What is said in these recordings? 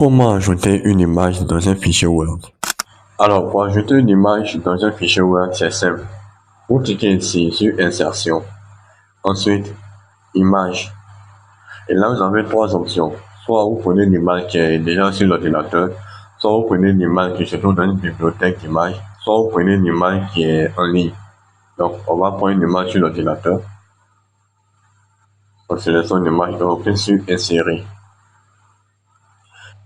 Comment ajouter une image dans un fichier Word? Alors, pour ajouter une image dans un fichier Word, c'est simple. Vous cliquez ici sur Insertion, ensuite Image. Et là, vous avez trois options. Soit vous prenez une image qui est déjà sur l'ordinateur, soit vous prenez une image qui se trouve dans une bibliothèque d'images, soit vous prenez une image qui est en ligne. Donc, on va prendre une image sur l'ordinateur. On sélectionne une image, donc on clique sur Insérer.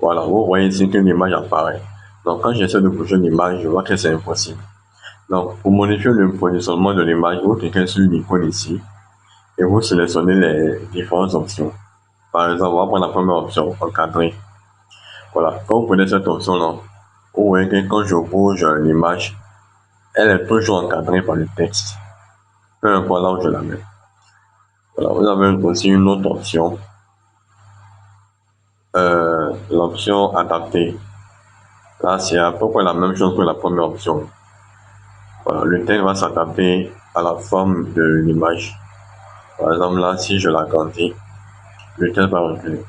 Voilà, vous voyez ici qu'une image apparaît. Donc, quand j'essaie de bouger l'image, je vois que c'est impossible. Donc, pour modifier le positionnement de l'image, vous cliquez sur l'icône ici et vous sélectionnez les différentes options. Par exemple, on va prendre la première option, encadrer. Voilà, quand vous prenez cette option-là, vous voyez que quand je bouge l'image, elle est toujours encadrée par le texte. Peu importe là où je la mets. Voilà, vous avez aussi une autre option, l'option adapter. Là, c'est à peu près la même chose que la première option. Voilà, le texte va s'adapter à la forme de l'image. Par exemple, là, si je l'agrandis, le texte va reculer.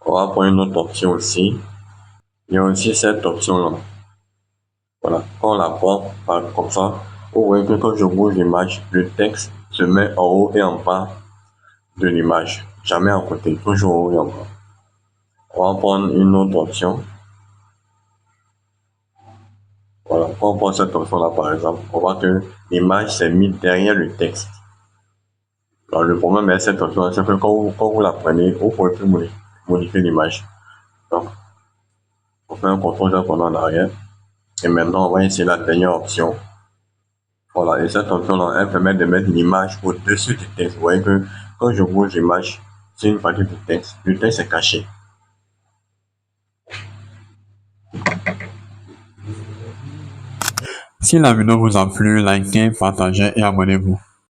On va prendre une autre option aussi. Il y a aussi cette option-là. Voilà, quand on la prend comme ça, vous voyez que quand je bouge l'image, le texte se met en haut et en bas de l'image. Jamais à côté, toujours en haut et en bas. On va prendre une autre option. Voilà, quand on prend cette option-là, par exemple, on voit que l'image s'est mise derrière le texte. Alors, le problème avec cette option, c'est que quand vous la prenez, vous ne pouvez plus modifier l'image. Donc, on fait un contrôle en arrière. Et maintenant, on va essayer la dernière option. Voilà, et cette option-là, elle permet de mettre l'image au-dessus du texte. Vous voyez que quand je bouge l'image, c'est une partie du texte. Le texte est caché. Si la vidéo vous a plu, likez, partagez et abonnez-vous.